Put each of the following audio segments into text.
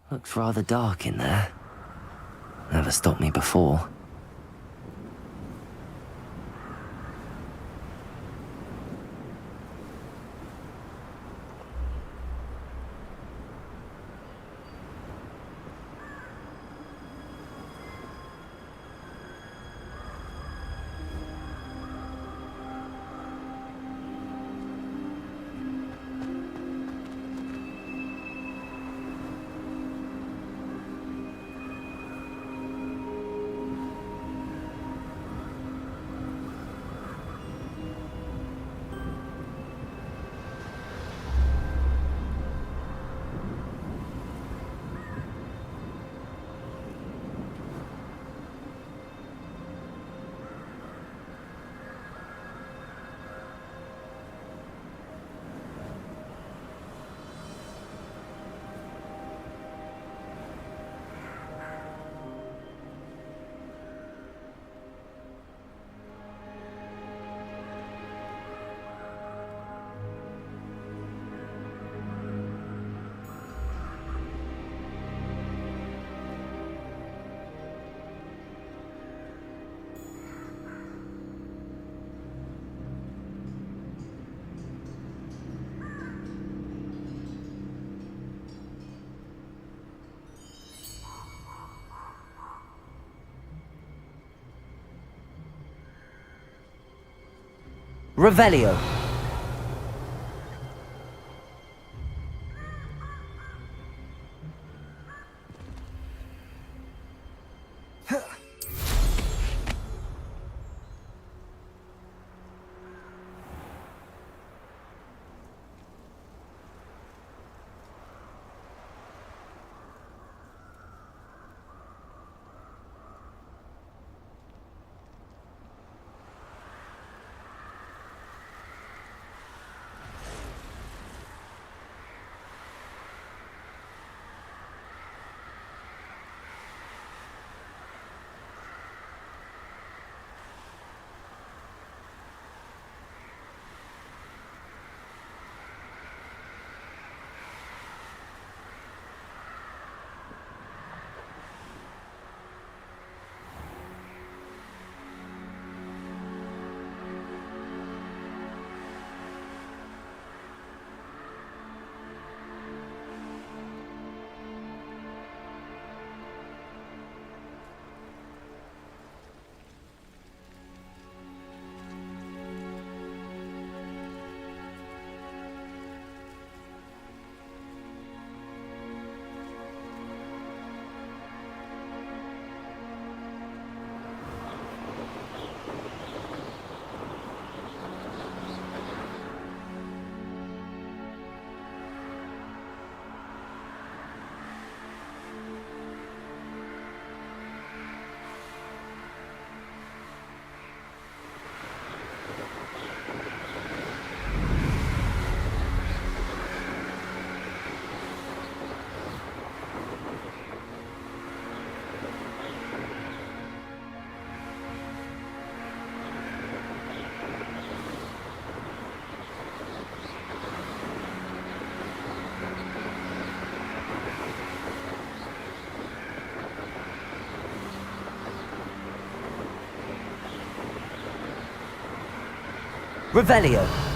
Looks rather dark in there. Never stopped me before. Revelio. Revelio.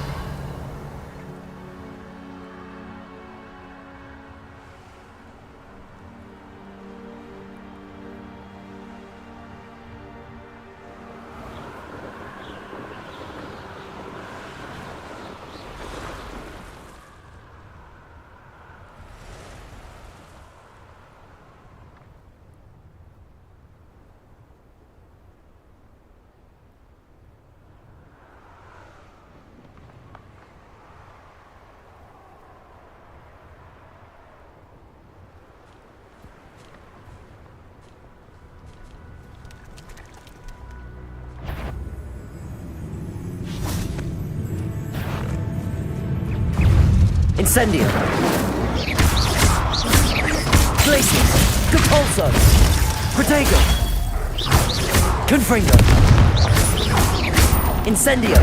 Incendio. Glacius. Capulso. Protego. Confringo. Incendio.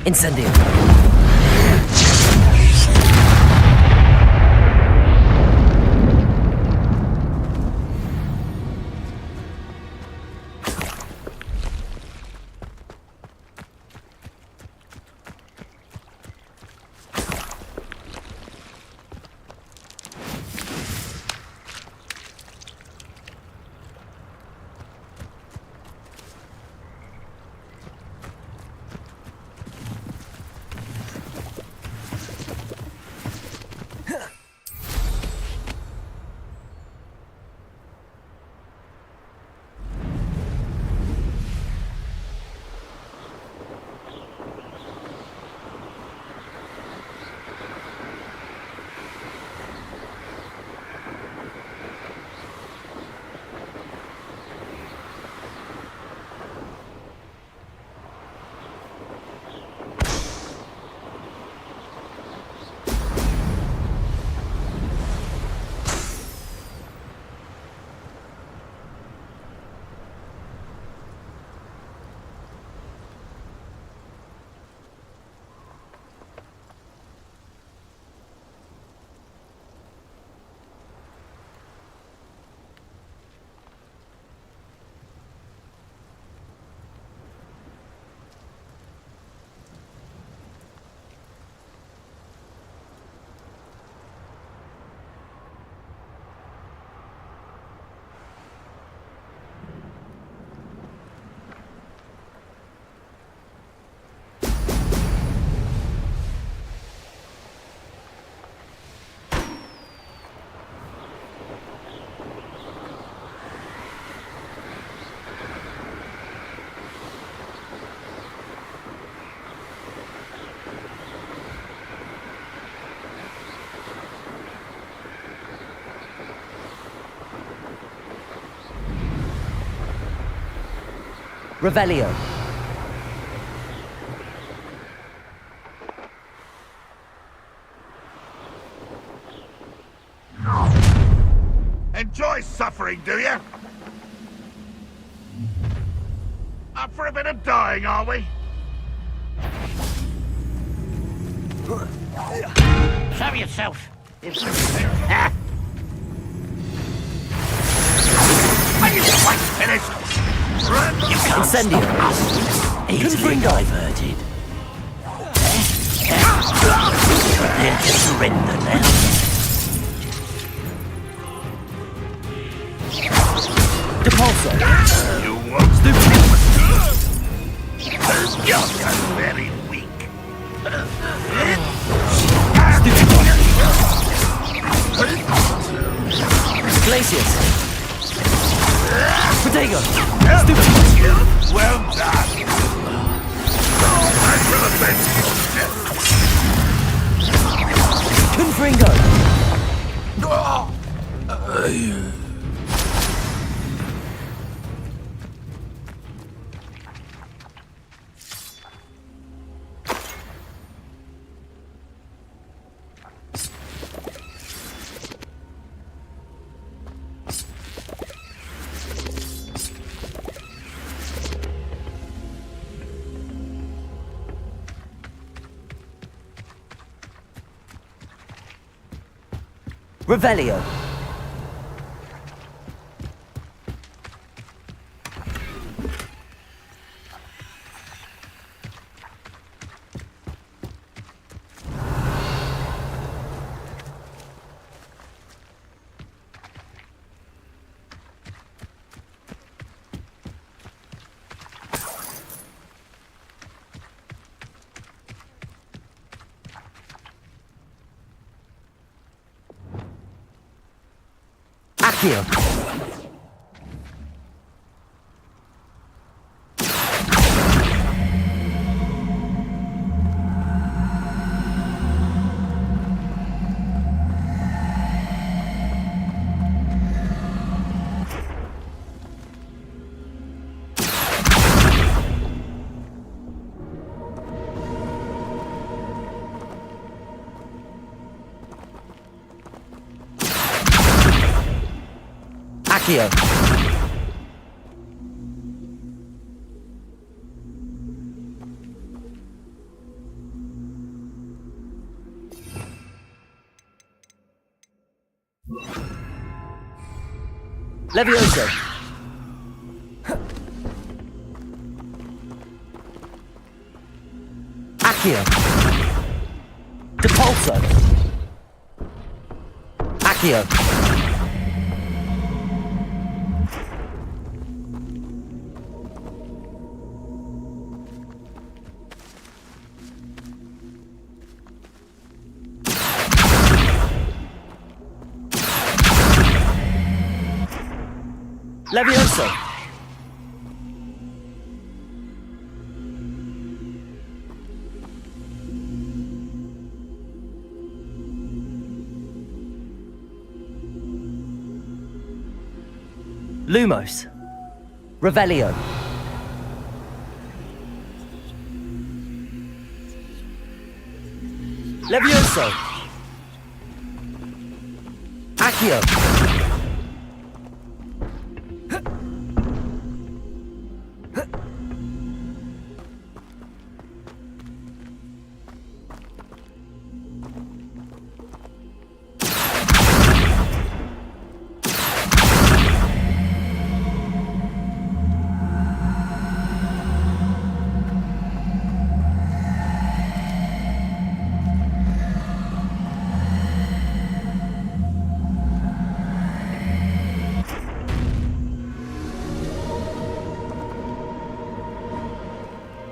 Incendio. Revelio. Enjoy suffering, do you? Up for a bit of dying, are we? Show yourself. Are you quite finished? Incendio. Easily diverted. Prepare to surrender now. Depulso. You won't. Stupid. You're very weak. Glacius. Protego. Stupid. Well done. I will avenge your death. Confringo. Revelio. Accio. Accio. Levioso. Accio. Depulso. Accio. Levioso. Lumos. Revelio. Levioso. Accio.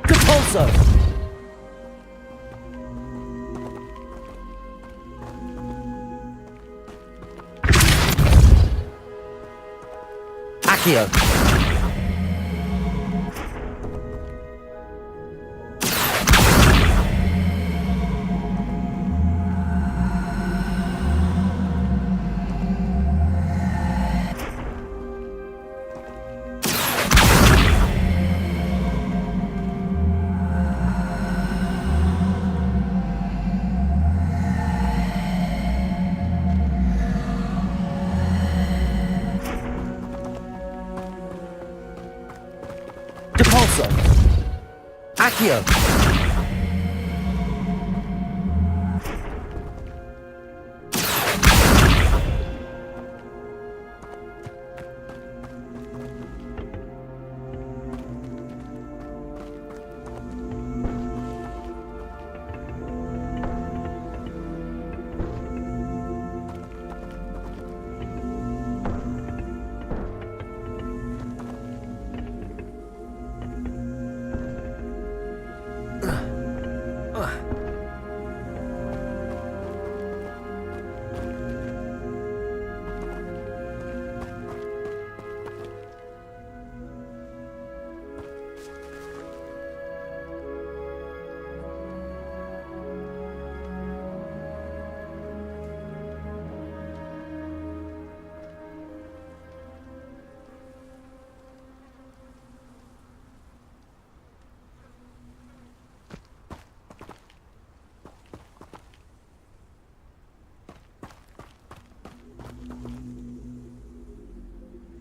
Depulso. Accio. Depulso. Accio.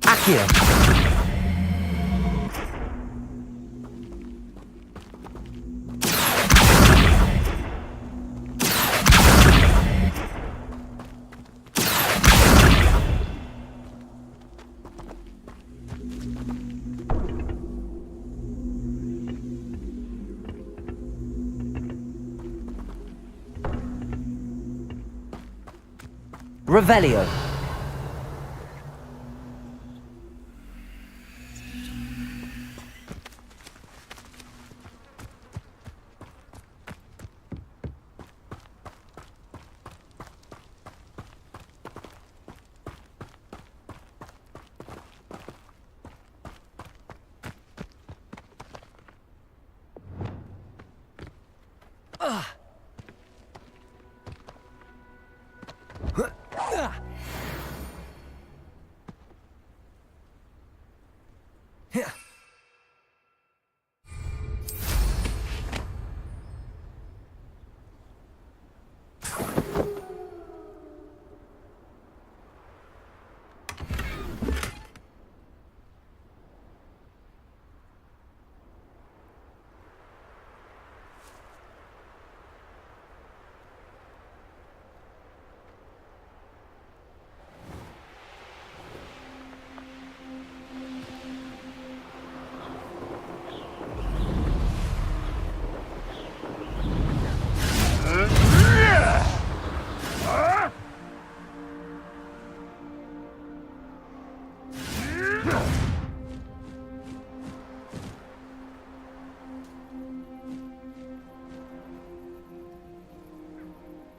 Accio. Revelio.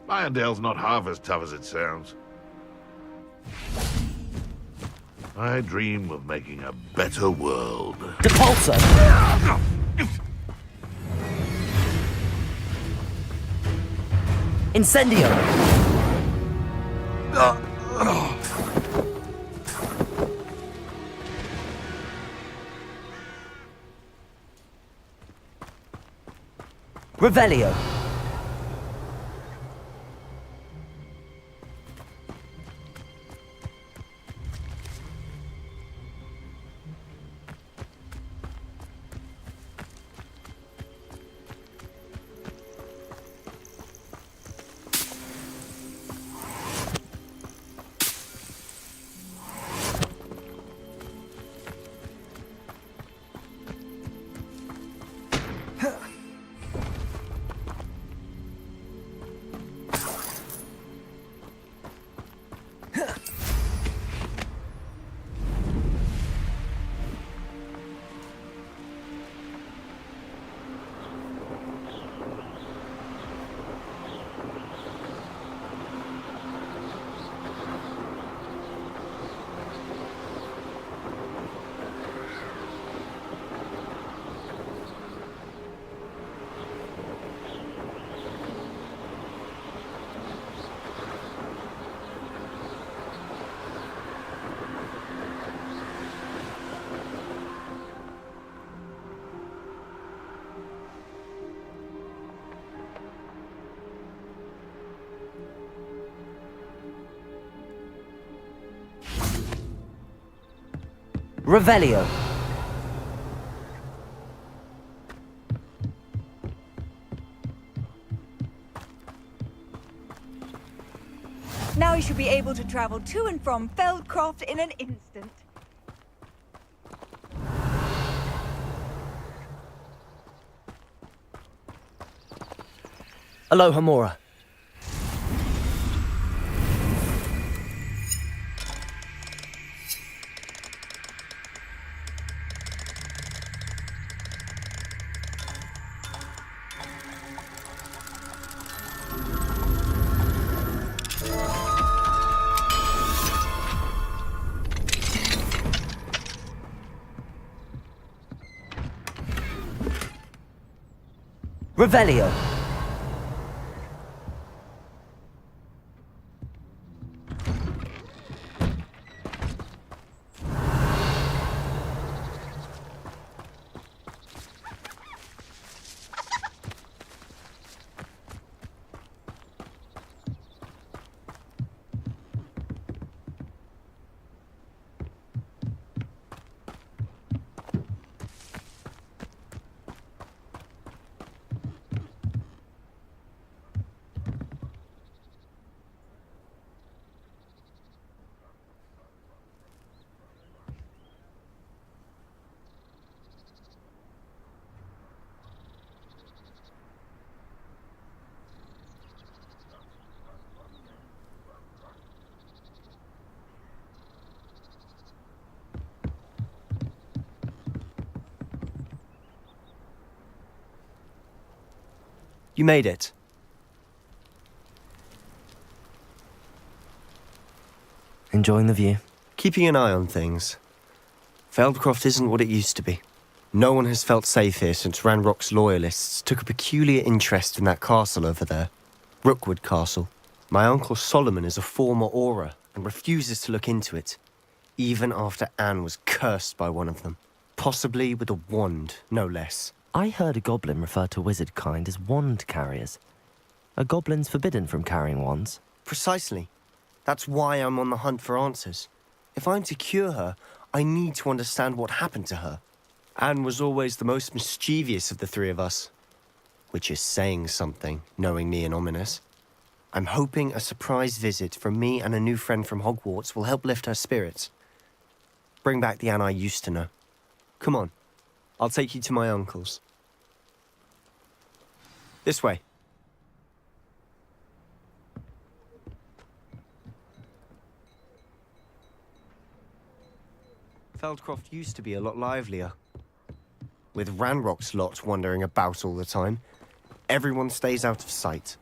Irondale's not half as tough as it sounds. I dream of making a better world. Depulso! Incendio! Revelio! Revelio! Now you should be able to travel to and from Feldcroft in an instant. Aloha Mora. Revelio! You made it. Enjoying the view? Keeping an eye on things. Feldcroft isn't what it used to be. No one has felt safe here since Ranrock's loyalists took a peculiar interest in that castle over there. Rookwood Castle. My uncle Solomon is a former Auror and refuses to look into it, even after Anne was cursed by one of them. Possibly with a wand, no less. I heard a goblin refer to wizard kind as wand carriers. Are goblins forbidden from carrying wands? Precisely. That's why I'm on the hunt for answers. If I'm to cure her, I need to understand what happened to her. Anne was always the most mischievous of the three of us. Which is saying something, knowing me and ominous. I'm hoping a surprise visit from me and a new friend from Hogwarts will help lift her spirits. Bring back the Anne I used to know. Come on, I'll take you to my uncle's. This way. Feldcroft used to be a lot livelier. With Ranrock's lot wandering about all the time, everyone stays out of sight.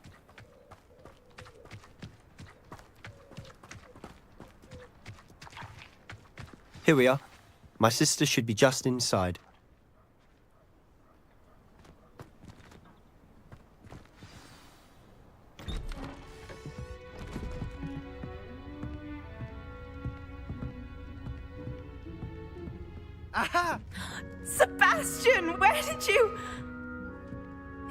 Here we are. My sister should be just inside. Aha! Sebastian, where did you...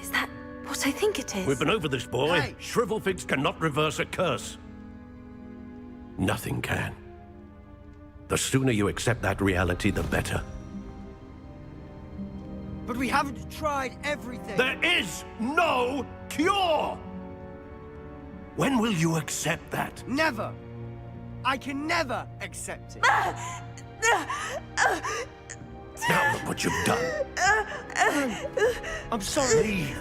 Is that what I think it is? We've been over this, boy. Hey. Shrivelfigs cannot reverse a curse. Nothing can. The sooner you accept that reality, the better. But we haven't tried everything. There is no cure! When will you accept that? Never. I can never accept it. Now look what you've done. I'm sorry. Leave.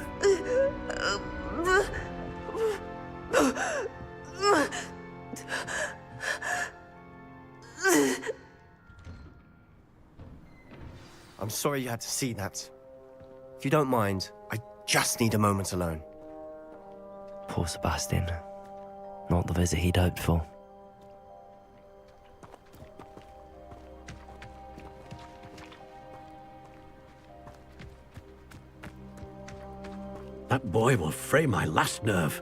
I'm sorry you had to see that. If you don't mind, I just need a moment alone. Poor Sebastian. Not the visit he'd hoped for. That boy will fray my last nerve.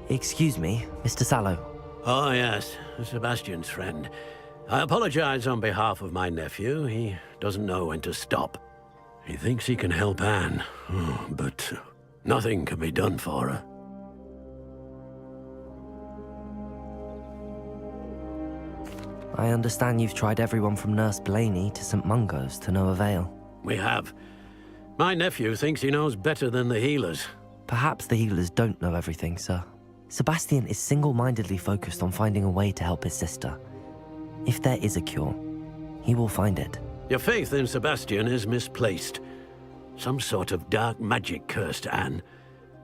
Excuse me, Mr. Sallow. Oh, yes, Sebastian's friend. I apologize on behalf of my nephew. He doesn't know when to stop. He thinks he can help Anne, but nothing can be done for her. I understand you've tried everyone from Nurse Blaney to St. Mungo's to no avail. We have. My nephew thinks he knows better than the healers. Perhaps the healers don't know everything, sir. Sebastian is single-mindedly focused on finding a way to help his sister. If there is a cure, he will find it. Your faith in Sebastian is misplaced. Some sort of dark magic cursed Anne,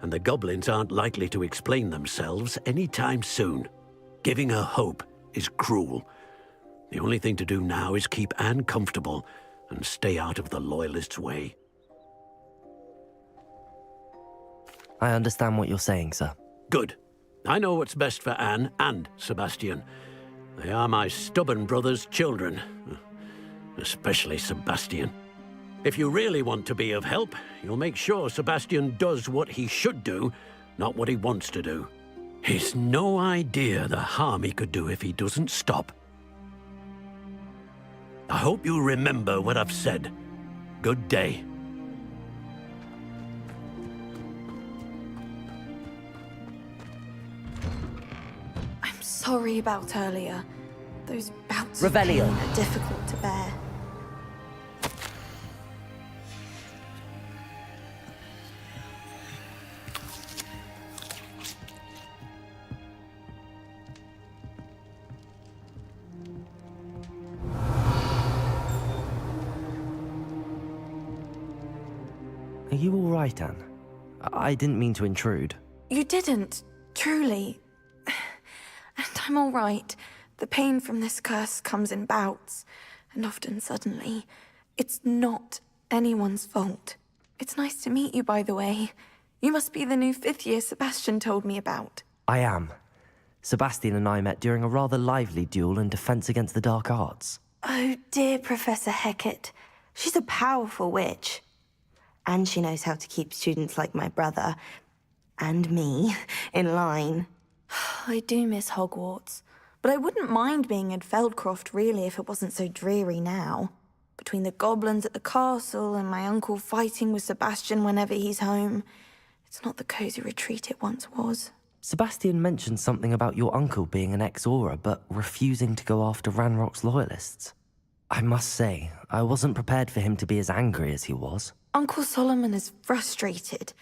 and the goblins aren't likely to explain themselves anytime soon. Giving her hope is cruel. The only thing to do now is keep Anne comfortable and stay out of the Loyalists' way. I understand what you're saying, sir. Good. I know what's best for Anne and Sebastian. They are my stubborn brother's children. Especially Sebastian. If you really want to be of help, you'll make sure Sebastian does what he should do, not what he wants to do. He's no idea the harm he could do if he doesn't stop. I hope you remember what I've said. Good day. I'm sorry about earlier. Those bouts Revelio. of pain are difficult to bear. Are you all right, Anne? I didn't mean to intrude. You didn't, truly. And I'm all right. The pain from this curse comes in bouts, and often suddenly. It's not anyone's fault. It's nice to meet you, by the way. You must be the new 5th year Sebastian told me about. I am. Sebastian and I met during a rather lively duel in Defense Against the Dark Arts. Oh, dear Professor Hecat. She's a powerful witch. And she knows how to keep students like my brother, and me, in line. I do miss Hogwarts, but I wouldn't mind being in Feldcroft, really, if it wasn't so dreary now. Between the goblins at the castle and my uncle fighting with Sebastian whenever he's home, it's not the cozy retreat it once was. Sebastian mentioned something about your uncle being an ex-Auror, but refusing to go after Ranrock's loyalists. I must say, I wasn't prepared for him to be as angry as he was. Uncle Solomon is frustrated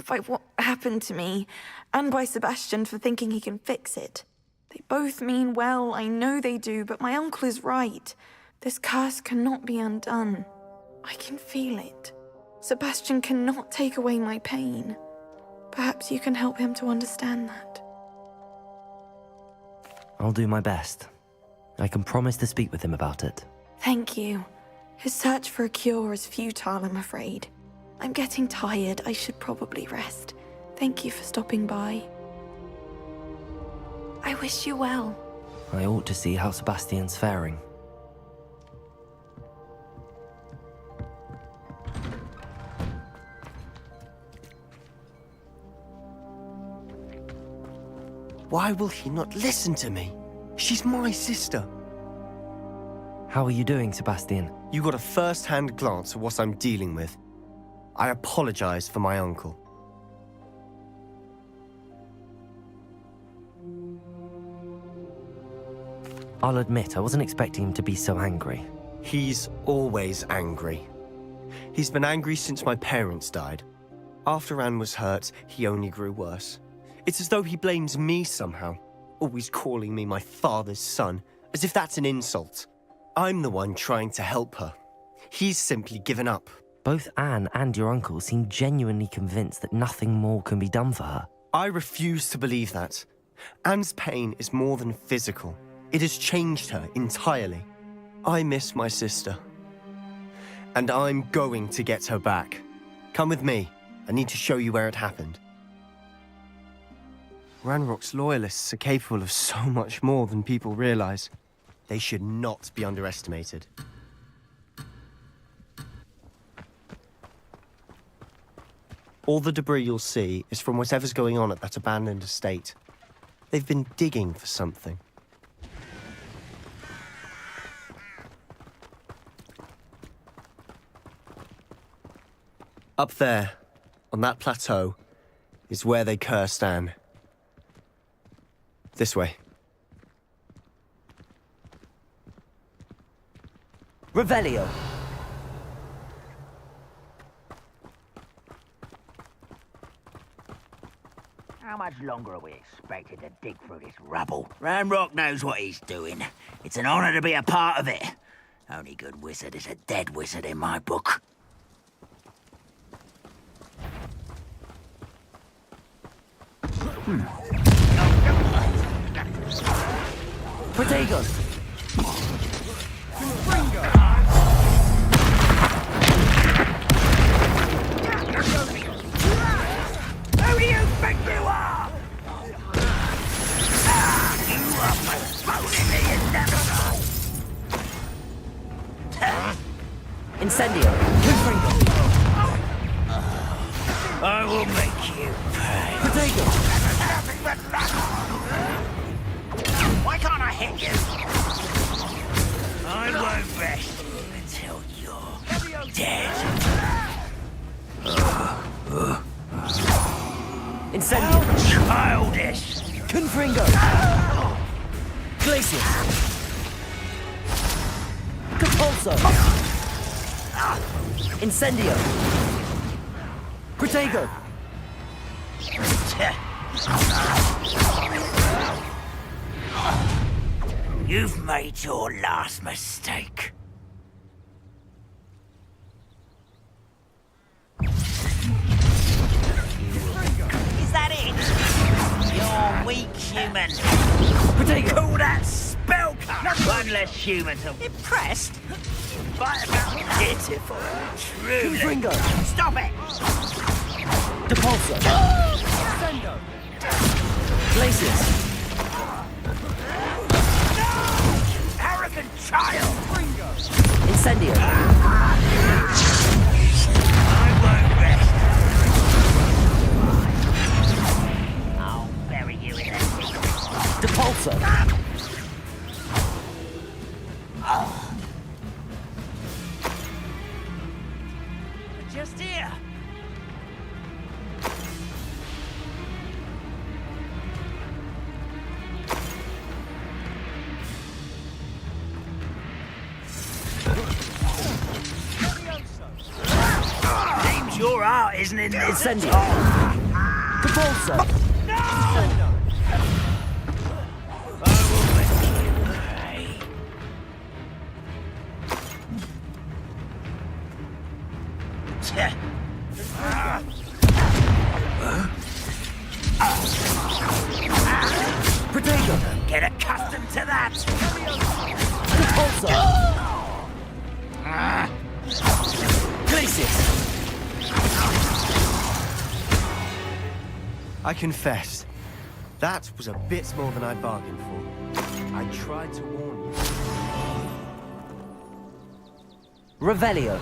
by what happened to me, and by Sebastian for thinking he can fix it. They both mean well, I know they do, but my uncle is right. This curse cannot be undone. I can feel it. Sebastian cannot take away my pain. Perhaps you can help him to understand that. I'll do my best. I can promise to speak with him about it. Thank you. His search for a cure is futile, I'm afraid. I'm getting tired. I should probably rest. Thank you for stopping by. I wish you well. I ought to see how Sebastian's faring. Why will he not listen to me? She's my sister. How are you doing, Sebastian? You got a first-hand glance at what I'm dealing with. I apologize for my uncle. I'll admit, I wasn't expecting him to be so angry. He's always angry. He's been angry since my parents died. After Anne was hurt, he only grew worse. It's as though he blames me somehow, always calling me my father's son, as if that's an insult. I'm the one trying to help her. He's simply given up. Both Anne and your uncle seem genuinely convinced that nothing more can be done for her. I refuse to believe that. Anne's pain is more than physical. It has changed her entirely. I miss my sister. And I'm going to get her back. Come with me. I need to show you where it happened. Ranrock's loyalists are capable of so much more than people realize. They should not be underestimated. All the debris you'll see is from whatever's going on at that abandoned estate. They've been digging for something. Up there, on that plateau, is where they cursed Anne. This way. Revelio! How much longer are we expected to dig through this rubble? Ranrock knows what he's doing. It's an honor to be a part of it. Only good wizard is a dead wizard in my book. Protego! Who do you think you are? You are postponing the inevitable. Incendio! I will make you pay. Protego! Why can't I hit you? I won't rest until you're dead. Incendio! Childish! Confringo! Glacius! Compulso! Incendio! Protego! You've made your last mistake. Is that it? You're weak, human. Protego! Call that spell cut. One less human to... Impressed? Right about pitiful. Truly. Confringo! Stop it! Depulso! Glacius! Arrogant child! Incendio! I won't rest. I'll bury you in a Depulso! Just here. Seems your art isn't in this. Incendio! Depulso! Protego! Get accustomed to that. Depulso! Glacius! I confess, that was a bit more than I bargained for. I tried to warn you. Revelio.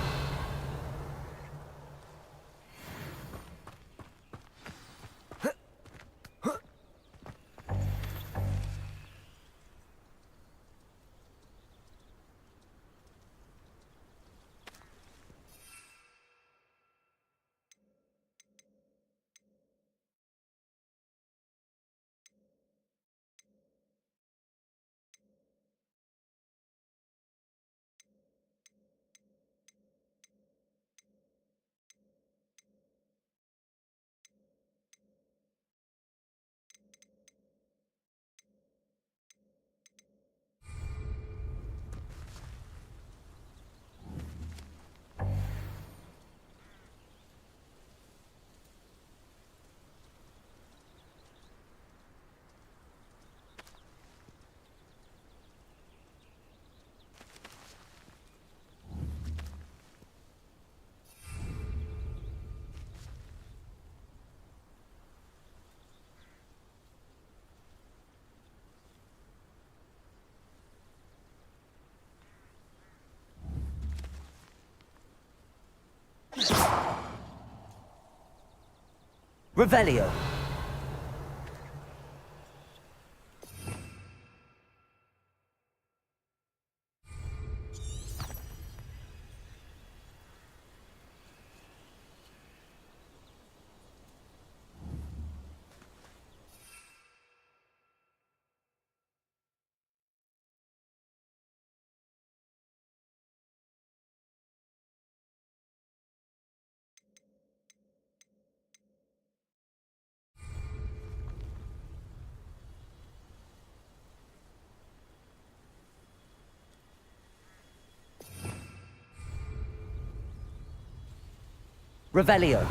Revelio. Revelio.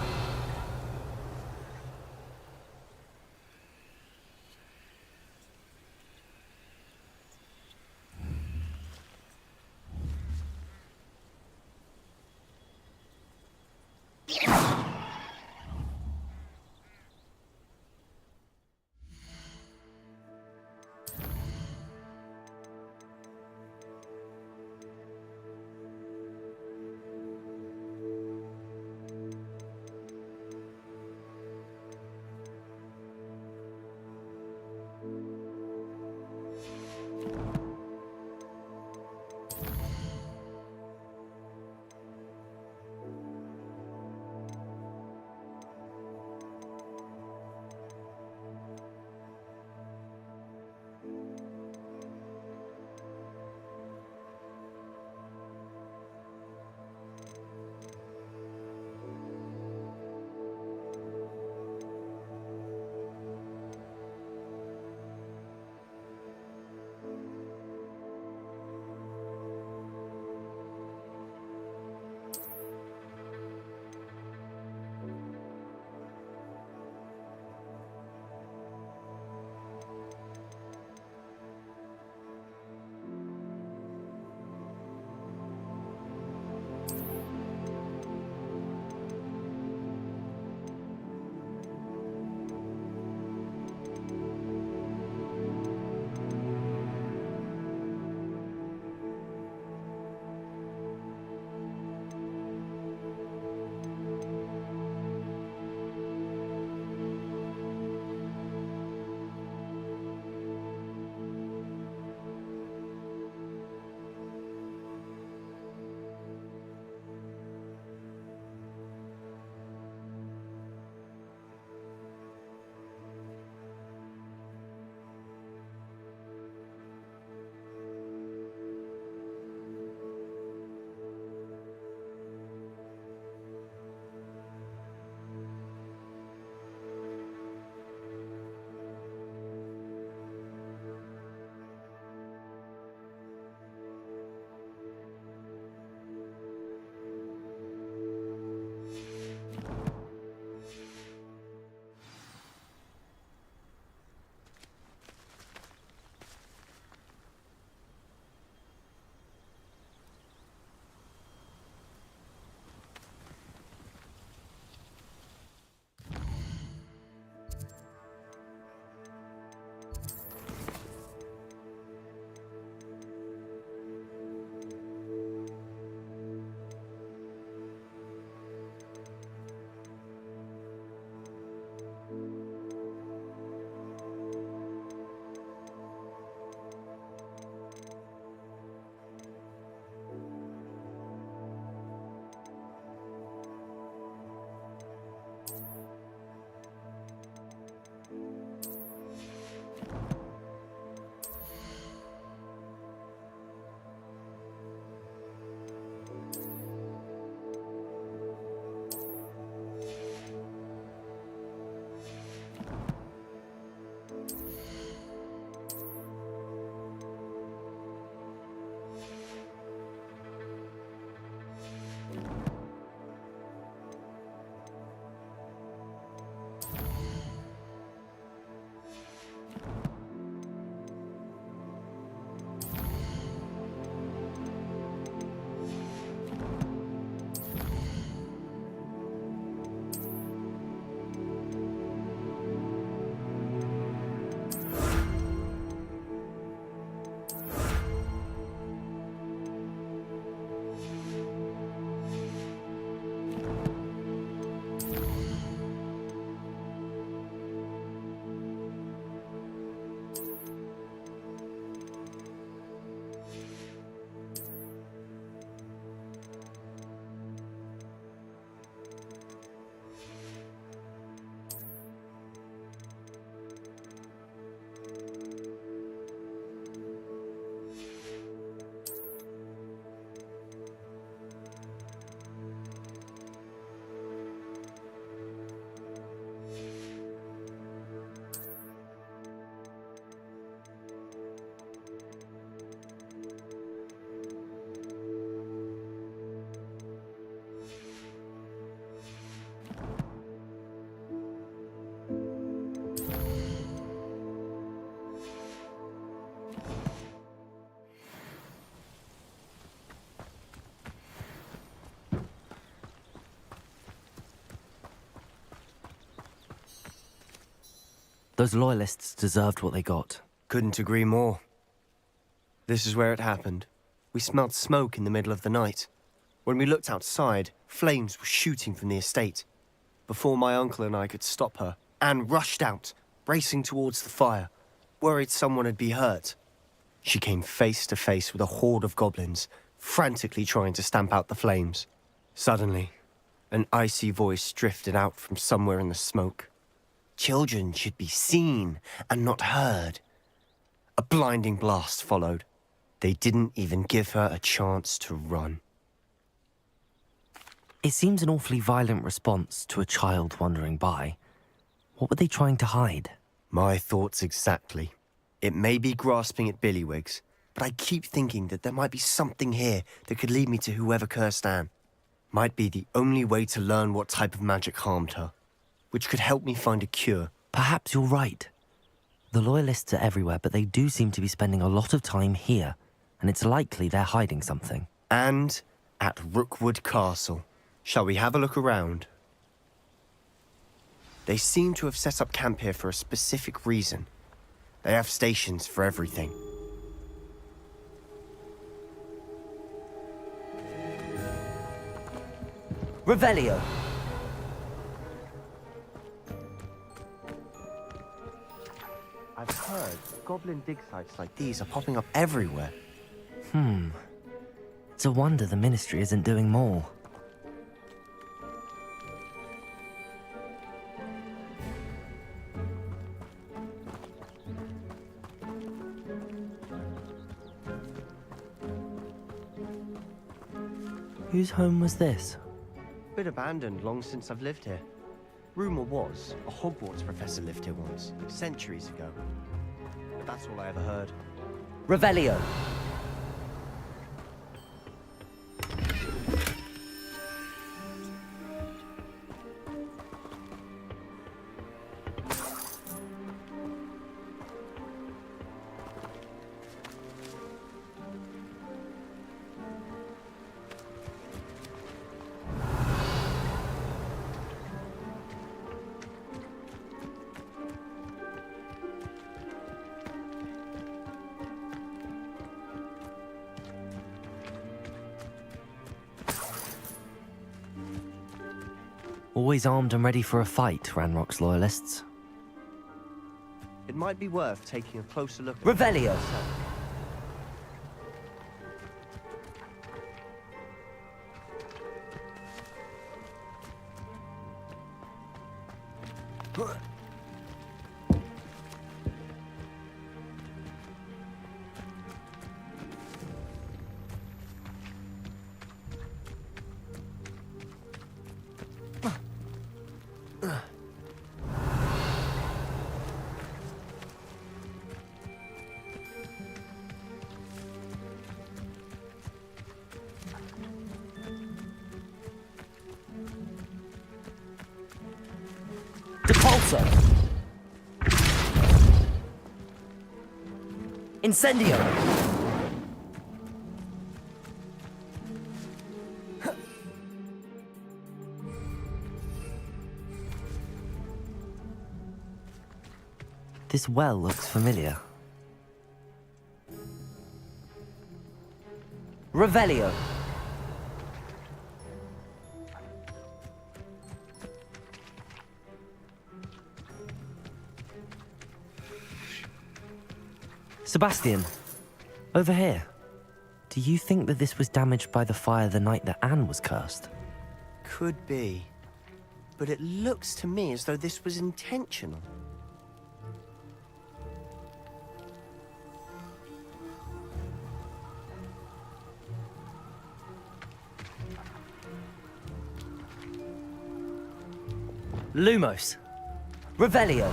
Those loyalists deserved what they got. Couldn't agree more. This is where it happened. We smelled smoke in the middle of the night. When we looked outside, flames were shooting from the estate. Before my uncle and I could stop her, Anne rushed out, racing towards the fire, worried someone had been hurt. She came face to face with a horde of goblins, frantically trying to stamp out the flames. Suddenly, an icy voice drifted out from somewhere in the smoke. Children should be seen and not heard. A blinding blast followed. They didn't even give her a chance to run. It seems an awfully violent response to a child wandering by. What were they trying to hide? My thoughts exactly. It may be grasping at Billywigs, but I keep thinking that there might be something here that could lead me to whoever cursed Anne. Might be the only way to learn what type of magic harmed her, which could help me find a cure. Perhaps you're right. The Loyalists are everywhere, but they do seem to be spending a lot of time here, and it's likely they're hiding something. And at Rookwood Castle. Shall we have a look around? They seem to have set up camp here for a specific reason. They have stations for everything. Revelio! I've heard goblin dig sites like these are popping up everywhere. It's a wonder the Ministry isn't doing more. Whose home was this? Been abandoned long since I've lived here. Rumor was a Hogwarts professor lived here once, centuries ago. But that's all I ever heard. Revelio! Always armed and ready for a fight, Ranrock's Loyalists. It might be worth taking a closer look at Revelio! Depulso! Incendio! This well looks familiar. Revelio! Sebastian, over here. Do you think that this was damaged by the fire the night that Anne was cursed? Could be. But it looks to me as though this was intentional. Lumos! Revelio!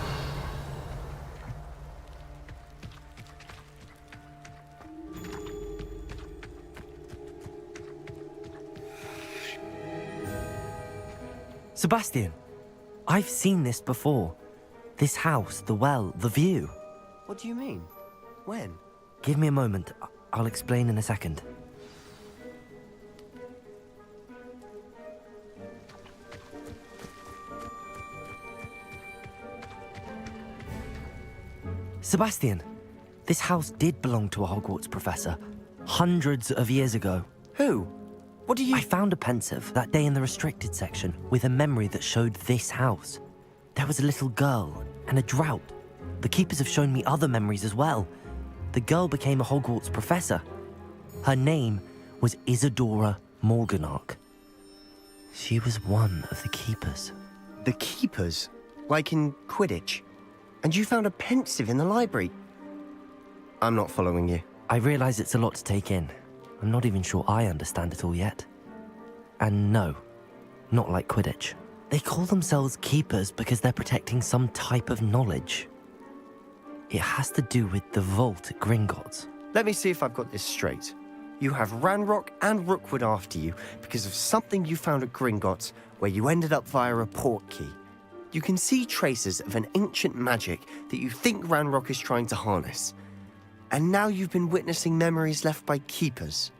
Sebastian, I've seen this before. This house, the well, the view. What do you mean? When? Give me a moment. I'll explain in a second. Sebastian, this house did belong to a Hogwarts professor, hundreds of years ago. Who? What do you... I found a pensive that day in the restricted section with a memory that showed this house. There was a little girl and a drought. The keepers have shown me other memories as well. The girl became a Hogwarts professor. Her name was Isadora Morganach. She was one of the keepers. The keepers? Like in Quidditch? And you found a pensive in the library? I'm not following you. I realize it's a lot to take in. I'm not even sure I understand it all yet. And no, not like Quidditch. They call themselves keepers because they're protecting some type of knowledge. It has to do with the vault at Gringotts. Let me see if I've got this straight. You have Ranrock and Rookwood after you because of something you found at Gringotts where you ended up via a port key. You can see traces of an ancient magic that you think Ranrock is trying to harness. And now you've been witnessing memories left by keepers.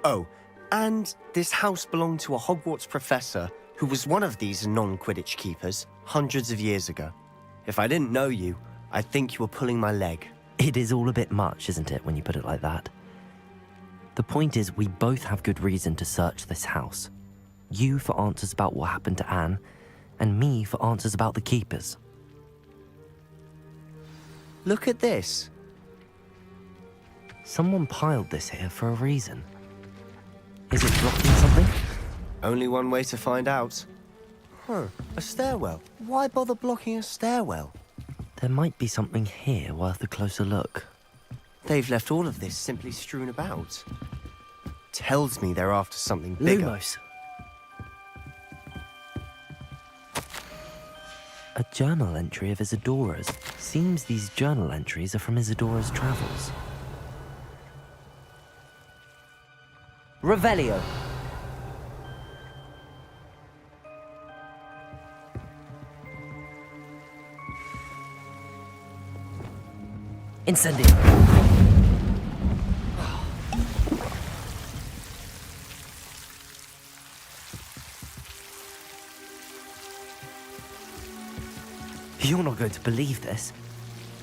Oh, and this house belonged to a Hogwarts professor who was one of these non-Quidditch keepers hundreds of years ago. If I didn't know you, I'd think you were pulling my leg. It is all a bit much, isn't it, when you put it like that? The point is, we both have good reason to search this house. You for answers about what happened to Anne, and me for answers about the keepers. Look at this. Someone piled this here for a reason. Is it blocking something? Only one way to find out. A stairwell. Why bother blocking a stairwell? There might be something here worth a closer look. They've left all of this simply strewn about. Tells me they're after something bigger. Lumos. A journal entry of Isadora's. Seems these journal entries are from Isadora's travels. Revelio. Incendio. You're not going to believe this.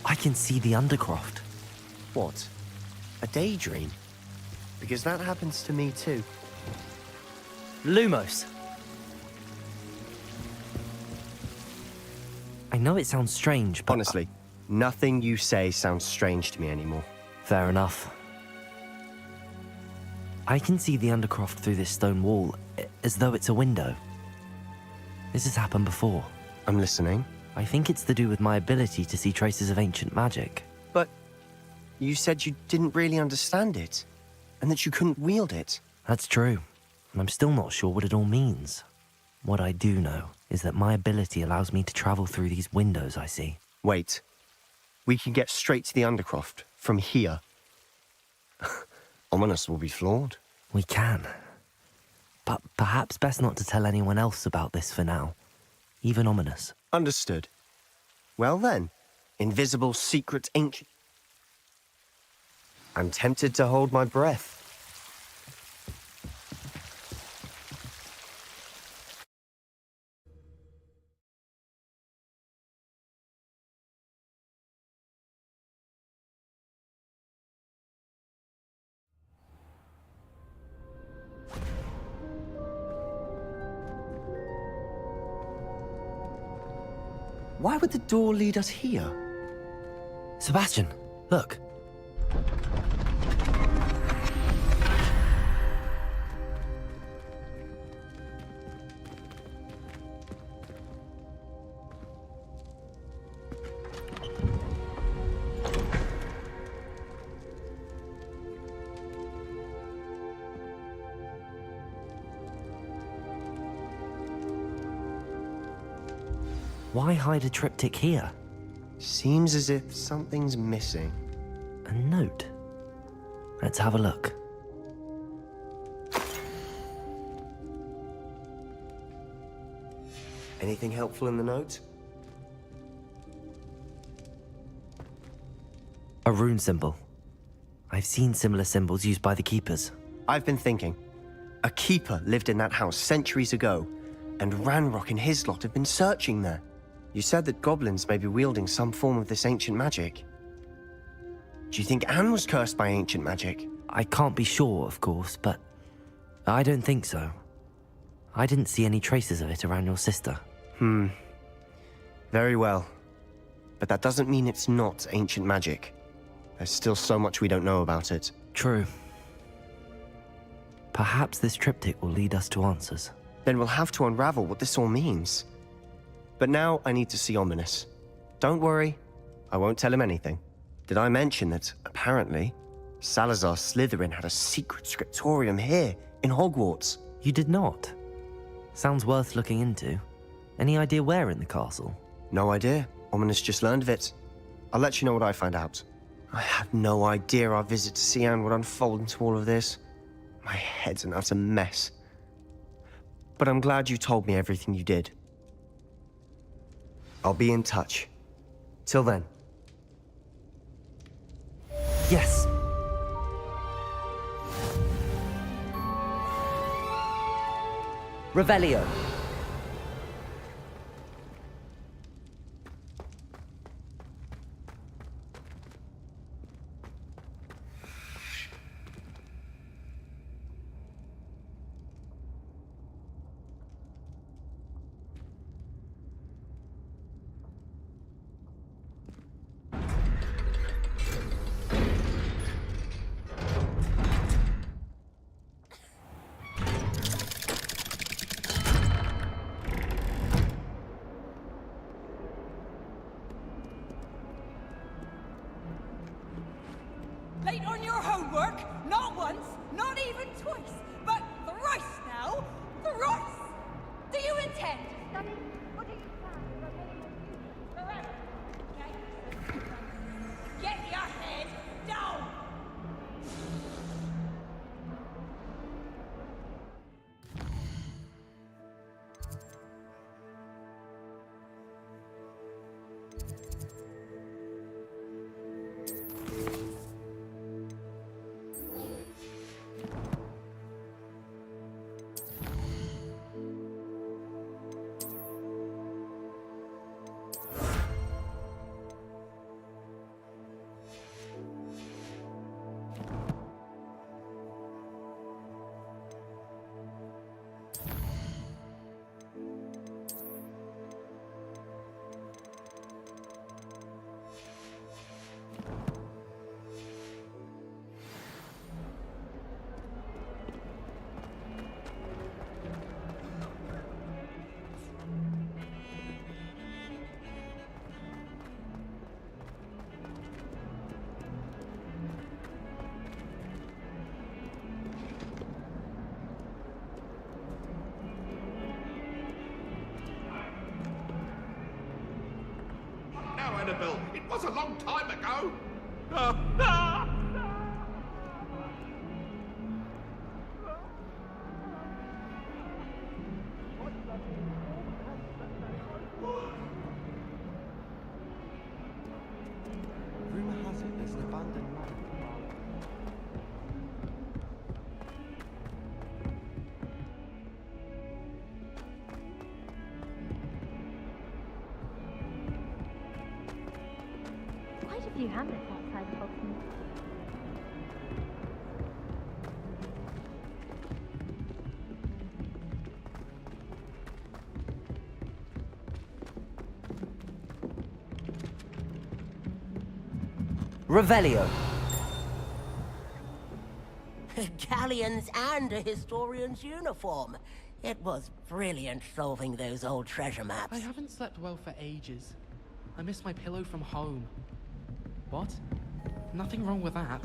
I can see the Undercroft. What? A daydream? Because that happens to me too. Lumos. I know it sounds strange, but... Honestly, nothing you say sounds strange to me anymore. Fair enough. I can see the Undercroft through this stone wall, as though it's a window. This has happened before. I'm listening. I think it's to do with my ability to see traces of ancient magic. But you said you didn't really understand it, and that you couldn't wield it. That's true, and I'm still not sure what it all means. What I do know is that my ability allows me to travel through these windows I see. Wait. We can get straight to the Undercroft from here. Ominous will be flawed. We can. But perhaps best not to tell anyone else about this for now. Even Ominous. Understood. Well then, invisible, secret, ancient... I'm tempted to hold my breath. Why would the door lead us here? Sebastian, look. Why hide a triptych here? Seems as if something's missing. A note. Let's have a look. Anything helpful in the note? A rune symbol. I've seen similar symbols used by the keepers. I've been thinking. A keeper lived in that house centuries ago, and Ranrock and his lot have been searching there. You said that goblins may be wielding some form of this ancient magic. Do you think Anne was cursed by ancient magic? I can't be sure, of course, but I don't think so. I didn't see any traces of it around your sister. Very well. But that doesn't mean it's not ancient magic. There's still so much we don't know about it. True. Perhaps this triptych will lead us to answers. Then we'll have to unravel what this all means. But now I need to see Ominous. Don't worry, I won't tell him anything. Did I mention that, apparently, Salazar Slytherin had a secret scriptorium here, in Hogwarts? You did not. Sounds worth looking into. Any idea where in the castle? No idea. Ominous just learned of it. I'll let you know what I find out. I had no idea our visit to Cian would unfold into all of this. My head's an utter mess. But I'm glad you told me everything you did. I'll be in touch. Till then. Yes. Revelio. Late on your homework? Not once, not even twice, but thrice now. Thrice! Do you intend to study? Or do you plan to remain with you forever? Okay? Get your head down! Now, Annabelle, it was a long time ago. Rumor has it there's an abandoned mine. Quite a few hamlets outside of Hogsmeade. Revelio. Galleons and a historian's uniform. It was brilliant solving those old treasure maps. I haven't slept well for ages. I miss my pillow from home. What? Nothing wrong with that.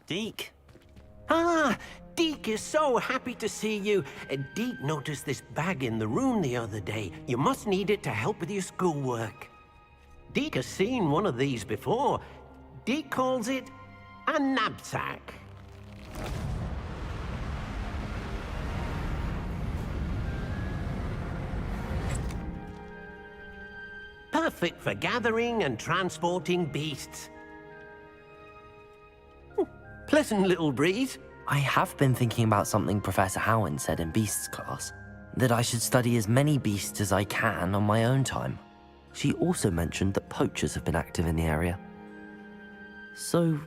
Deke. Ah, Deke, Deek is so happy to see you. Deek noticed this bag in the room the other day. You must need it to help with your schoolwork. Deek has seen one of these before. Deek calls it a knapsack. Perfect for gathering and transporting beasts. Pleasant little breeze. I have been thinking about something Professor Howard said in Beasts class, that I should study as many beasts as I can on my own time. She also mentioned that poachers have been active in the area. So,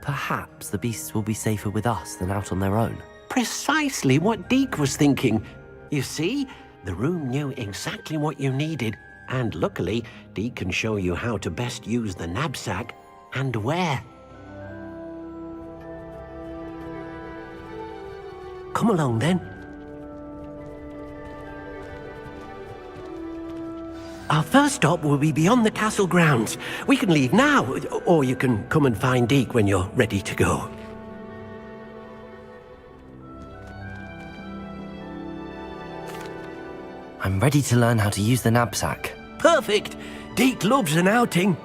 perhaps the beasts will be safer with us than out on their own. Precisely what Deek was thinking. You see, the room knew exactly what you needed, and luckily, Deek can show you how to best use the knapsack and where. Come along, then. Our first stop will be beyond the castle grounds. We can leave now, or you can come and find Deek when you're ready to go. I'm ready to learn how to use the knapsack. Perfect! Deek loves an outing.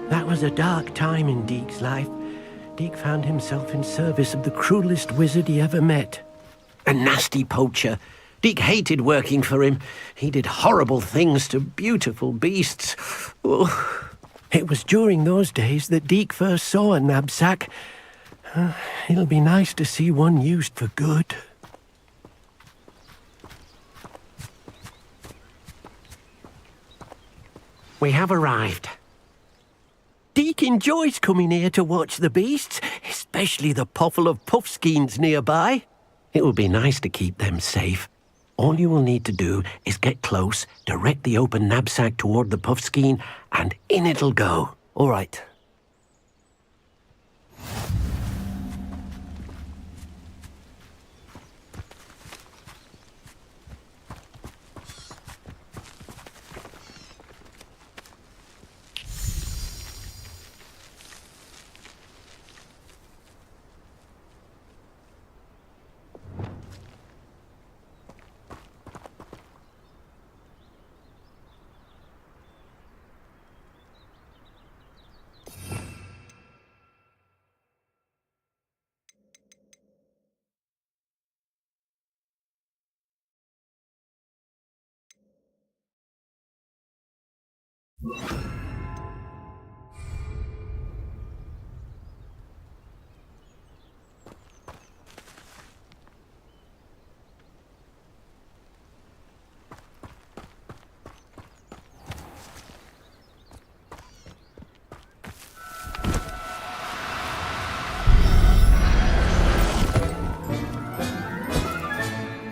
That was a dark time in Deek's life. Deek found himself in service of the cruelest wizard he ever met. A nasty poacher. Deek hated working for him. He did horrible things to beautiful beasts. Oh. It was during those days that Deek first saw a knapsack. It'll be nice to see one used for good. We have arrived. Deek enjoys coming here to watch the beasts, especially the potful of puffskeins nearby. It will be nice to keep them safe. All you will need to do is get close, direct the open knapsack toward the puffskein, and in it'll go. All right.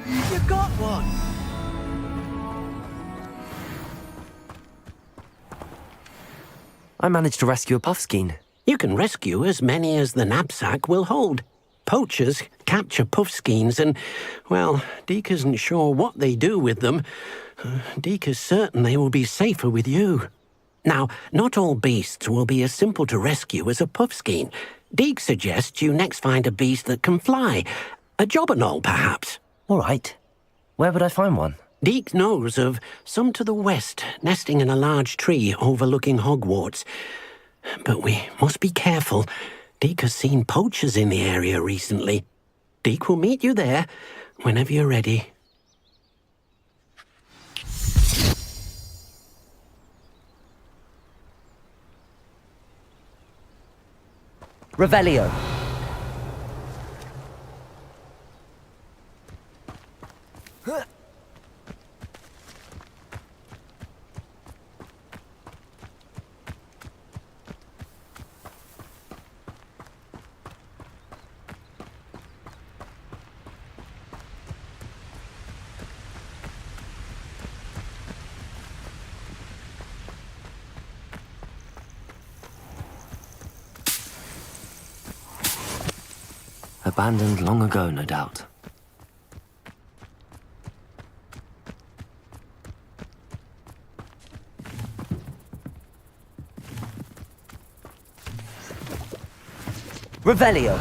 You got one! I managed to rescue a puffskein. You can rescue as many as the knapsack will hold. Poachers capture puffskeins and, well, Deek isn't sure what they do with them. Deek is certain they will be safer with you. Now, not all beasts will be as simple to rescue as a puffskein. Deek suggests you next find a beast that can fly. A jobberknoll, perhaps. All right. Where would I find one? Deek knows of some to the west, nesting in a large tree overlooking Hogwarts. But we must be careful. Deek has seen poachers in the area recently. Deek will meet you there whenever you're ready. Revelio. Abandoned long ago, no doubt. Revelio!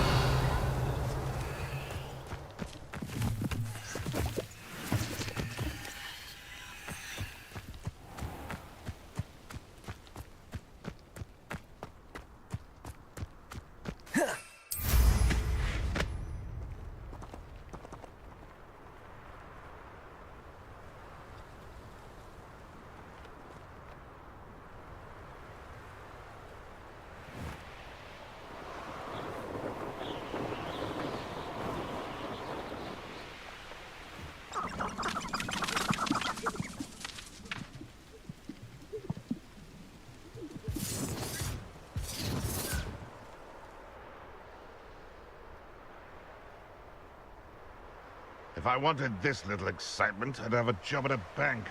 If I wanted this little excitement, I'd have a job at a bank.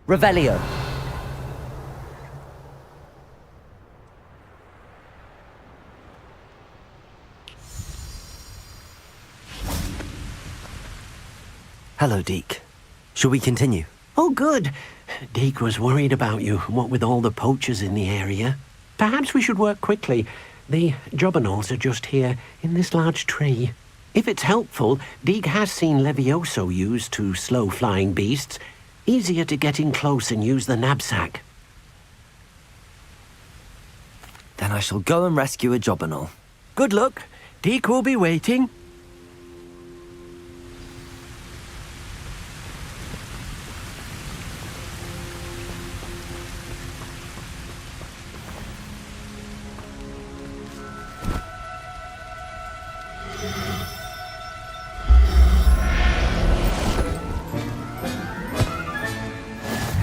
Revelio! Hello, Deke. Shall we continue? Oh, good. Deke was worried about you, what with all the poachers in the area. Perhaps we should work quickly. The jobberknolls are just here, in this large tree. If it's helpful, Deke has seen Levioso used to slow flying beasts. Easier to get in close and use the knapsack. Then I shall go and rescue a jobberknoll. Good luck. Deke will be waiting.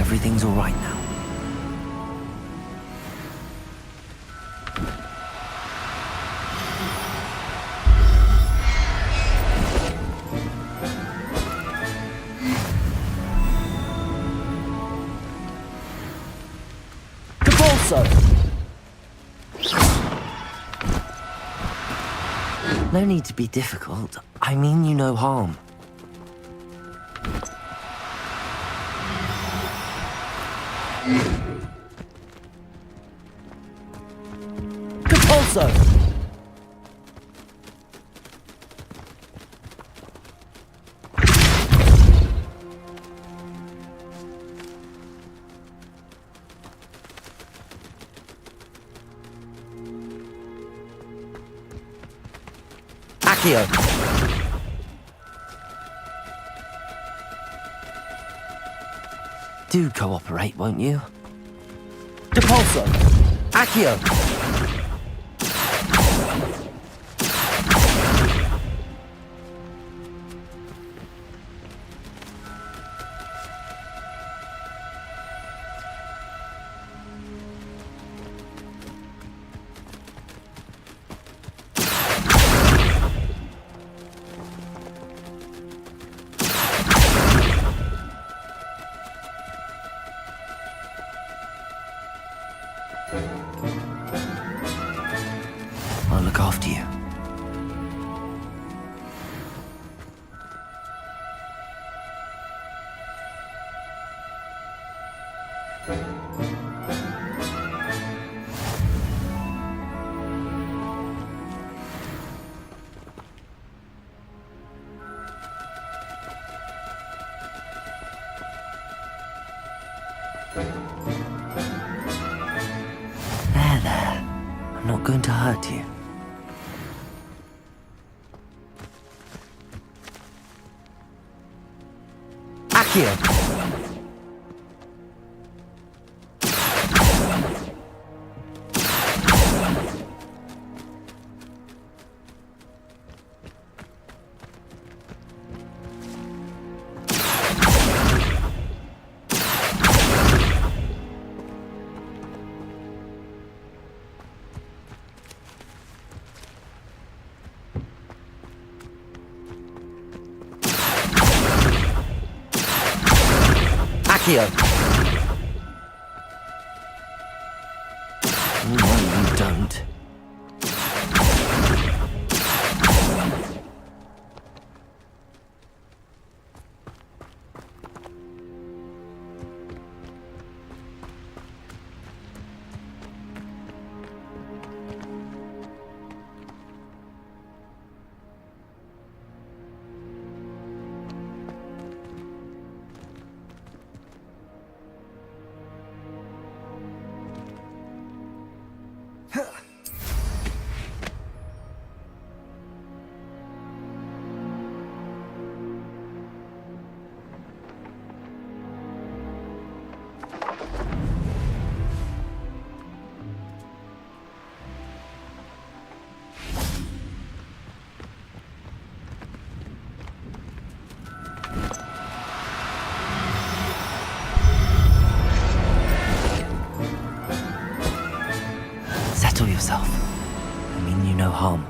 Everything's all right now. No need to be difficult. I mean you no harm. Capulso! Accio! Do cooperate, won't you? Depulso! Accio! I'll look after you. There. I'm not going to hurt you. Accio! Accio! No, you don't. Settle yourself. I mean you no harm.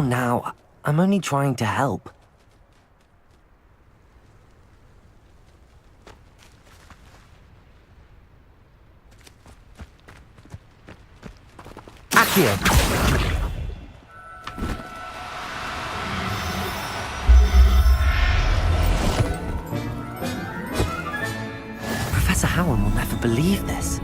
Now, I'm only trying to help. Accio! Professor Howard will never believe this.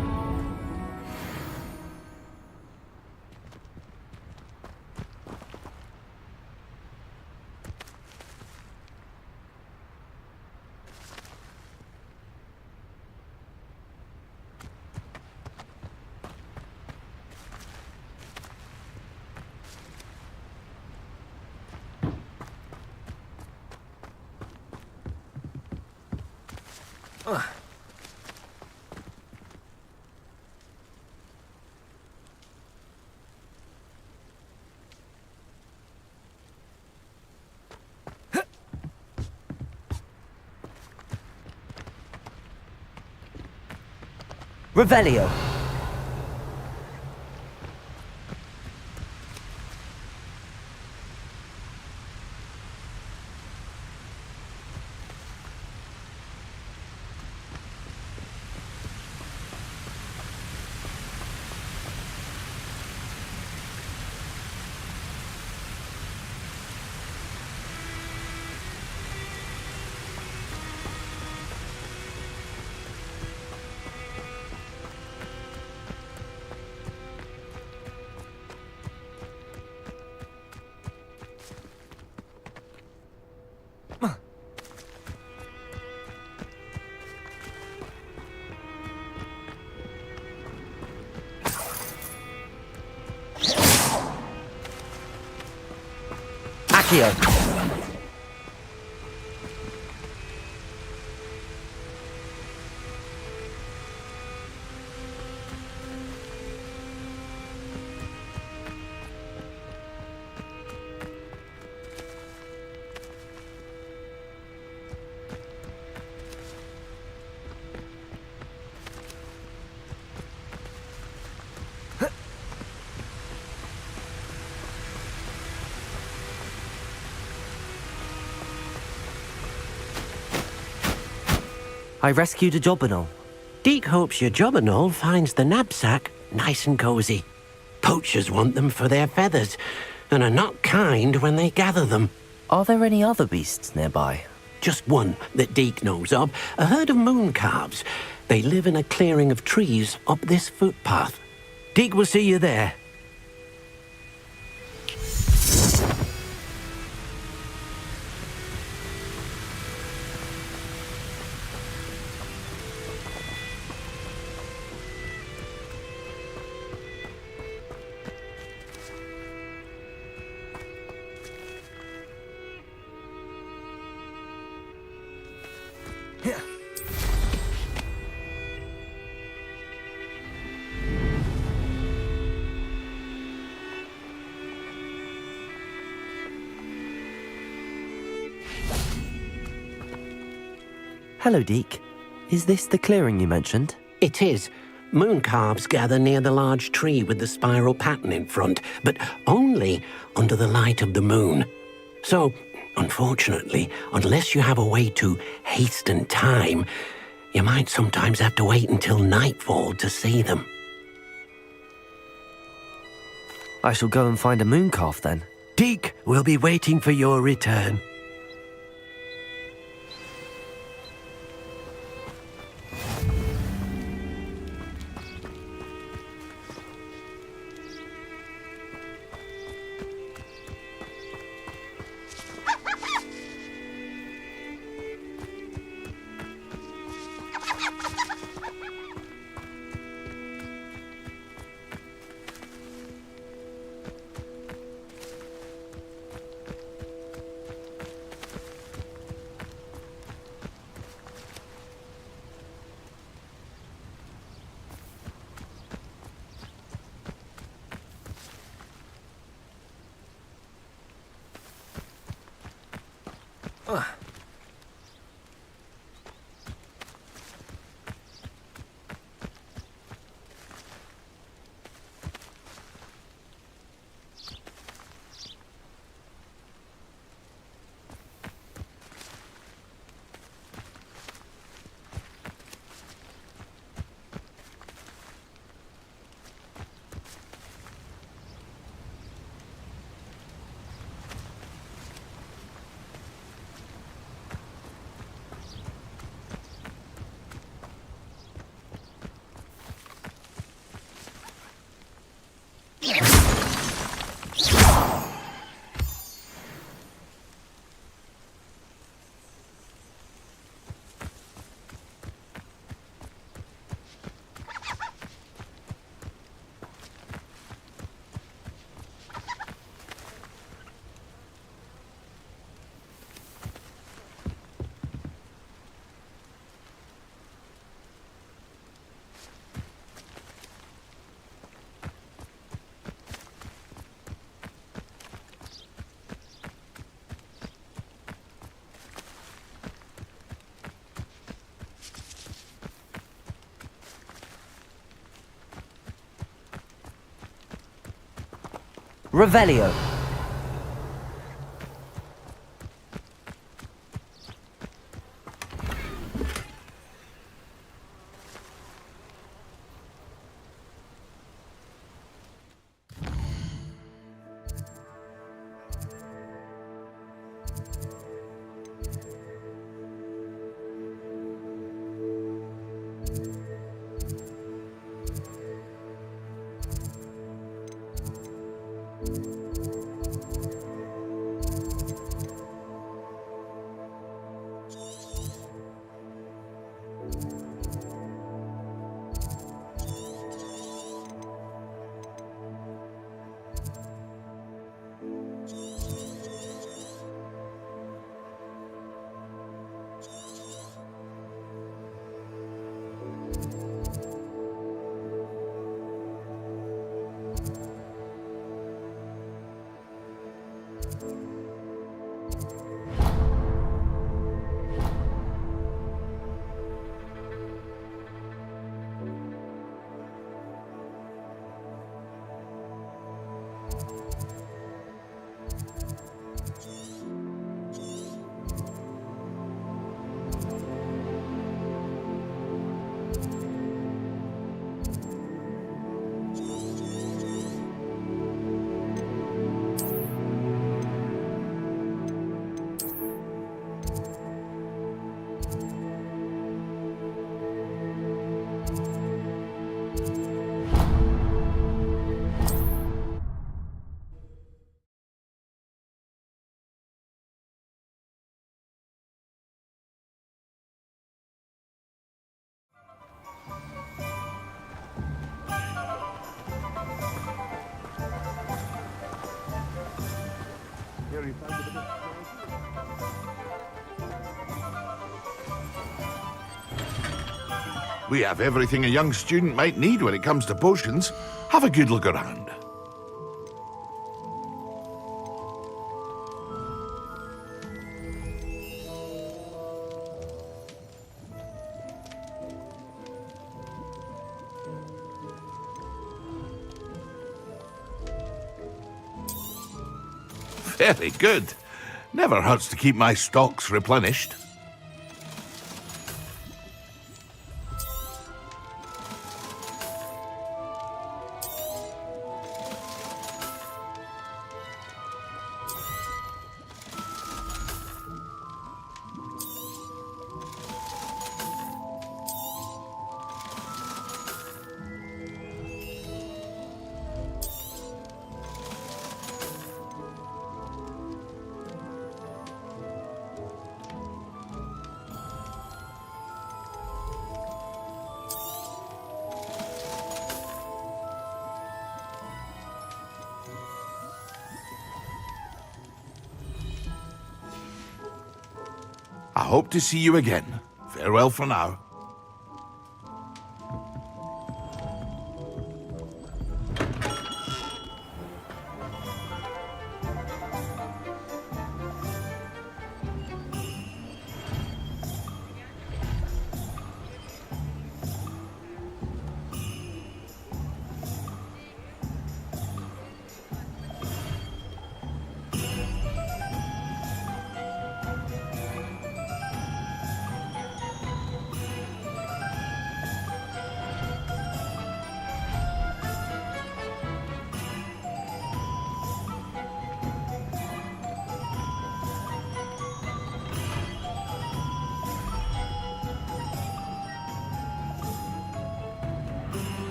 Revelio. Accio. I rescued a Jobberknoll. Deke hopes your Jobberknoll finds the knapsack nice and cozy. Poachers want them for their feathers, and are not kind when they gather them. Are there any other beasts nearby? Just one that Deke knows of, a herd of moon calves. They live in a clearing of trees up this footpath. Deke will see you there. Hello, Deke. Is this the clearing you mentioned? It is. Moon calves gather near the large tree with the spiral pattern in front, but only under the light of the moon. So, unfortunately, unless you have a way to hasten time, You might sometimes have to wait until nightfall to see them. I shall go and find a mooncalf then. Deke will be waiting for your return. Revelio. We have everything a young student might need when it comes to potions. Have a good look around. Very good. Never hurts to keep my stocks replenished. hope to see you again. Farewell for now.